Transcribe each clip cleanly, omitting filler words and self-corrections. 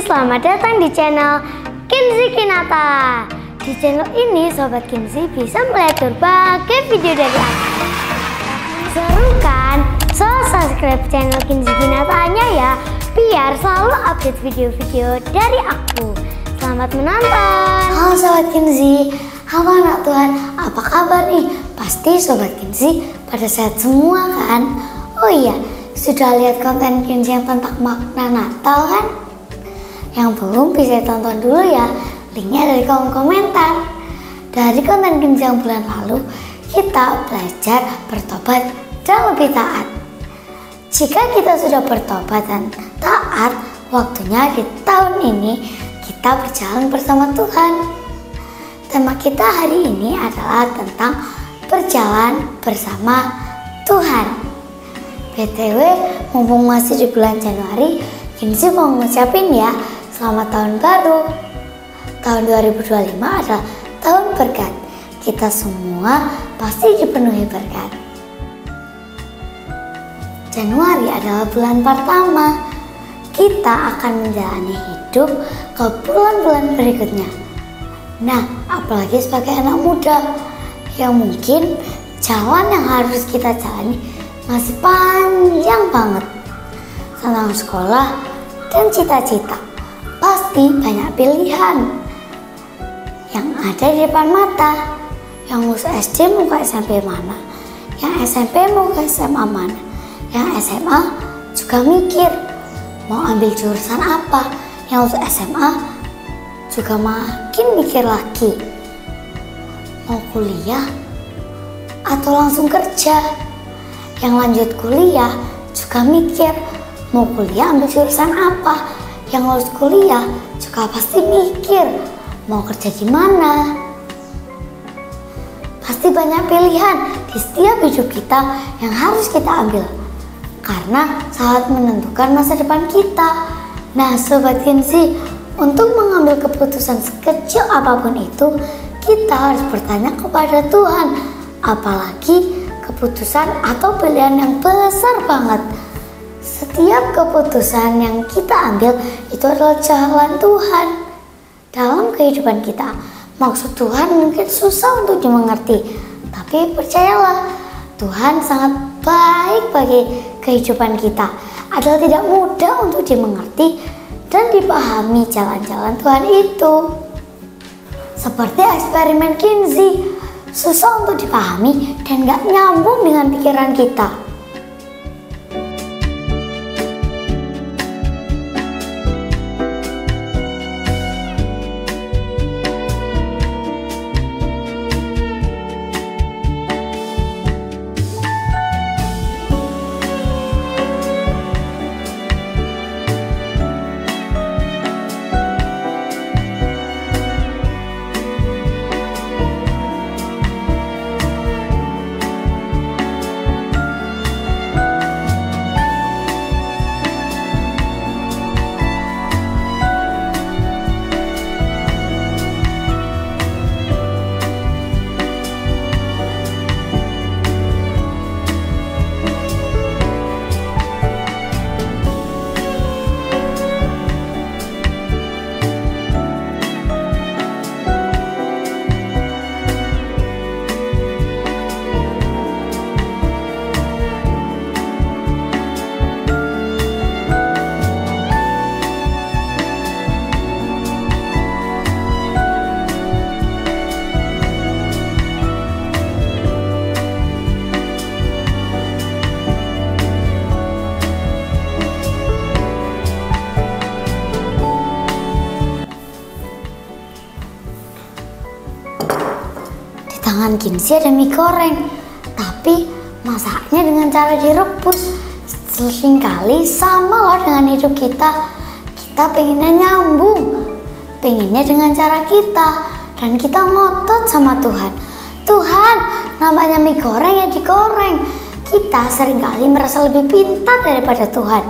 selamat datang di channel Kinzi Kinata. Di channel ini Sobat Kinzi bisa melihat berbagai video dari aku. Seru kan? So subscribe channel Kinzi Kinatanya ya, biar selalu update video-video dari aku. Selamat menonton. Halo Sobat Kinzi, halo anak Tuhan, apa kabar nih? Pasti Sobat Kinzi pada sehat semua kan? Oh iya, sudah lihat konten Kinzi yang tentang makna Natal kan? Yang belum bisa tonton dulu ya, linknya ada di kolom komentar. Dari konten Kinzi yang bulan lalu, kita belajar bertobat dan lebih taat. Jika kita sudah bertobat dan taat, waktunya di tahun ini kita berjalan bersama Tuhan. Tema kita hari ini adalah tentang berjalan bersama Tuhan. BTW, mumpung masih di bulan Januari, Kinzi mau ngucapin ya, selamat tahun baru. Tahun 2025 adalah tahun berkat. Kita semua pasti dipenuhi berkat. Januari adalah bulan pertama. Kita akan menjalani hidup ke bulan-bulan berikutnya. Nah, apalagi sebagai anak muda yang mungkin jalan yang harus kita jalani masih panjang banget. Tentang sekolah dan cita-cita, pasti banyak pilihan yang ada di depan mata. Yang lulus SD mau ke SMP mana, yang SMP mau ke SMA mana, yang SMA juga mikir mau ambil jurusan apa, yang lulus SMA juga makin mikir lagi mau kuliah atau langsung kerja. Yang lanjut kuliah juga mikir mau kuliah ambil jurusan apa. Yang lulus kuliah juga pasti mikir mau kerja gimana. Pasti banyak pilihan di setiap hidup kita yang harus kita ambil, karena sangat menentukan masa depan kita. Nah Sobat Kinzi, untuk mengambil keputusan sekecil apapun itu, kita harus bertanya kepada Tuhan. Apalagi keputusan atau pilihan yang besar banget. Setiap keputusan yang kita ambil itu adalah jalan Tuhan dalam kehidupan kita. Maksud Tuhan mungkin susah untuk dimengerti, tapi percayalah, Tuhan sangat baik bagi kehidupan kita. Adalah tidak mudah untuk dimengerti dan dipahami jalan-jalan Tuhan itu. Seperti eksperimen Kinzi, susah untuk dipahami dan gak nyambung dengan pikiran kita. Tangan Kinzi ada mie goreng, tapi masaknya dengan cara direbus. Seringkali sama loh dengan hidup kita. Kita pengennya nyambung, pengennya dengan cara kita, dan kita ngotot sama Tuhan. Tuhan, namanya mie goreng ya digoreng. Kita seringkali merasa lebih pintar daripada Tuhan.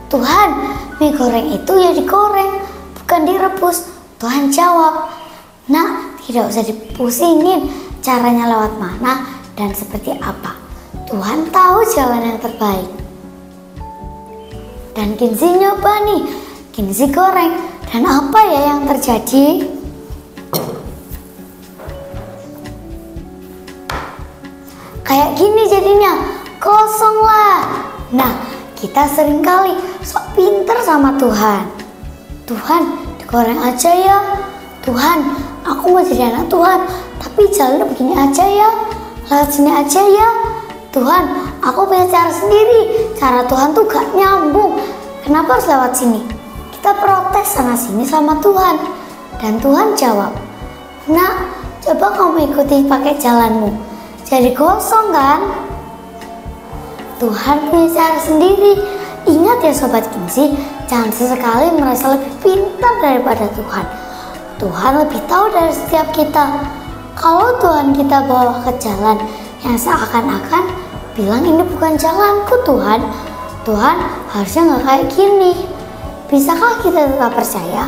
Tuhan, mie goreng itu ya digoreng, bukan direbus. Tuhan jawab, nak, tidak usah dipusingin caranya lewat mana dan seperti apa. Tuhan tahu jalan yang terbaik. Dan Kinzi nyoba nih, Kinzi goreng. Dan apa ya yang terjadi? Kayak gini jadinya, kosong lah. Nah, kita seringkali sok pinter sama Tuhan. Tuhan, digoreng aja ya. Tuhan, aku mau jadi anak Tuhan, tapi jalannya begini aja ya. Lewat sini aja ya. Tuhan, aku punya cara sendiri. Cara Tuhan tuh gak nyambung. Kenapa harus lewat sini? Kita protes sana sini sama Tuhan. Dan Tuhan jawab, "Nak, coba kamu ikuti pakai jalanmu." Jadi kosong kan? Tuhan punya cara sendiri. Ingat ya Sobat Kinzi, jangan sesekali merasa lebih pintar daripada Tuhan. Tuhan lebih tahu dari setiap kita. Kalau Tuhan kita bawa ke jalan yang seakan-akan bilang ini bukan jalanku Tuhan, Tuhan harusnya nggak kayak gini. Bisakah kita tetap percaya?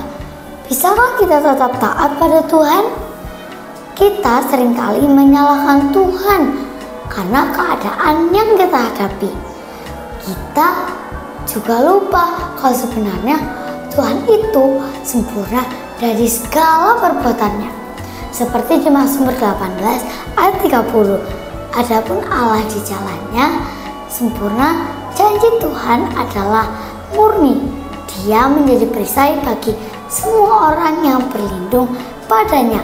Bisakah kita tetap taat pada Tuhan? Kita seringkali menyalahkan Tuhan karena keadaan yang kita hadapi. Kita juga lupa kalau sebenarnya Tuhan itu sempurna dari segala perbuatannya. Seperti di Mazmur 18 ayat 30. Adapun Allah di jalannya sempurna, janji Tuhan adalah murni. Dia menjadi perisai bagi semua orang yang berlindung padanya.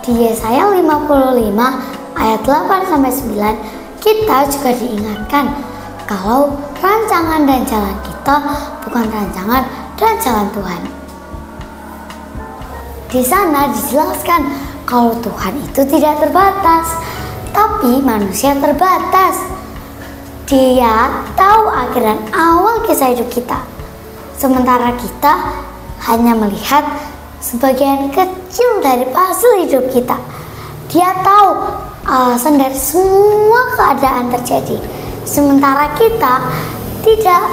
Di Yesaya 55 ayat 8-9 kita juga diingatkan kalau rancangan dan jalan kita bukan rancangan dan jalan Tuhan. Di sana dijelaskan kalau Tuhan itu tidak terbatas, tapi manusia terbatas. Dia tahu akhir dan awal kisah hidup kita, sementara kita hanya melihat sebagian kecil dari puzzle hidup kita. Dia tahu alasan dari semua keadaan terjadi, sementara kita tidak.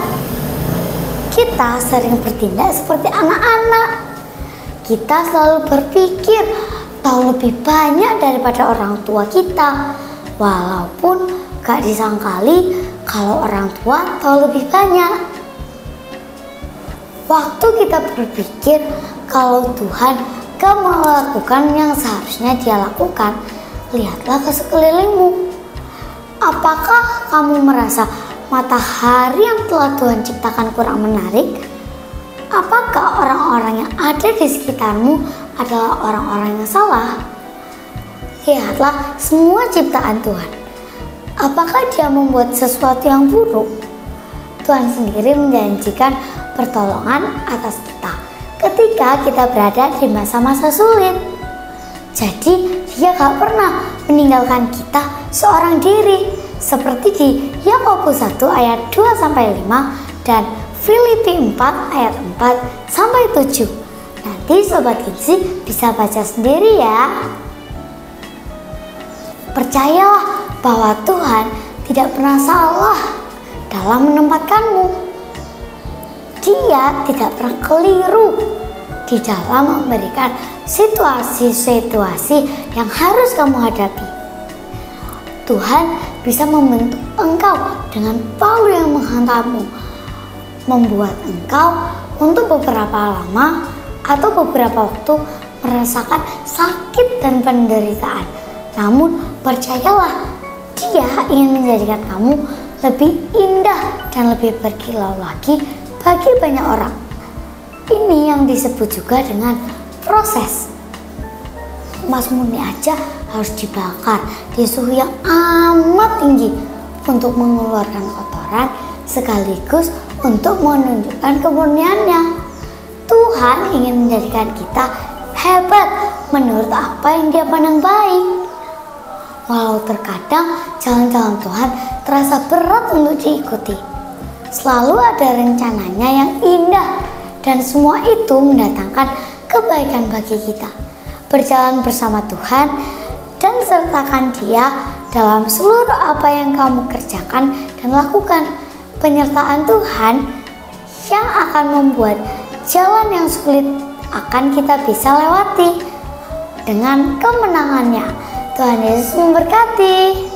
Kita sering bertindak seperti anak-anak. Kita selalu berpikir tahu lebih banyak daripada orang tua kita, walaupun gak disangkali kalau orang tua tahu lebih banyak. Waktu kita berpikir kalau Tuhan gak melakukan yang seharusnya dia lakukan, lihatlah ke sekelilingmu. Apakah kamu merasa matahari yang telah Tuhan ciptakan kurang menarik? Apakah orang-orang yang ada di sekitarmu adalah orang-orang yang salah? Lihatlah semua ciptaan Tuhan. Apakah dia membuat sesuatu yang buruk? Tuhan sendiri menjanjikan pertolongan atas kita ketika kita berada di masa-masa sulit. Jadi dia gak pernah meninggalkan kita seorang diri, seperti di Yakobus 1 ayat 2-5 dan Filipi 4 ayat 4-7. Nanti Sobat Kinzi bisa baca sendiri ya. Percayalah bahwa Tuhan tidak pernah salah dalam menempatkanmu. Dia tidak pernah keliru di dalam memberikan situasi-situasi yang harus kamu hadapi. Tuhan bisa membentuk engkau dengan palu yang menghantammu, membuat engkau untuk beberapa lama atau beberapa waktu merasakan sakit dan penderitaan. Namun percayalah, Dia ingin menjadikan kamu lebih indah dan lebih berkilau lagi bagi banyak orang. Ini yang disebut juga dengan proses. Emas murni aja harus dibakar di suhu yang amat tinggi untuk mengeluarkan kotoran sekaligus untuk menunjukkan kemurniannya. Tuhan ingin menjadikan kita hebat menurut apa yang Dia pandang baik. Walau terkadang jalan-jalan Tuhan terasa berat untuk diikuti, selalu ada rencananya yang indah dan semua itu mendatangkan kebaikan bagi kita. Berjalan bersama Tuhan dan sertakan Dia dalam seluruh apa yang kamu kerjakan dan lakukan. Penyertaan Tuhan yang akan membuat jalan yang sulit akan kita bisa lewati dengan kemenangannya. Tuhan Yesus memberkati.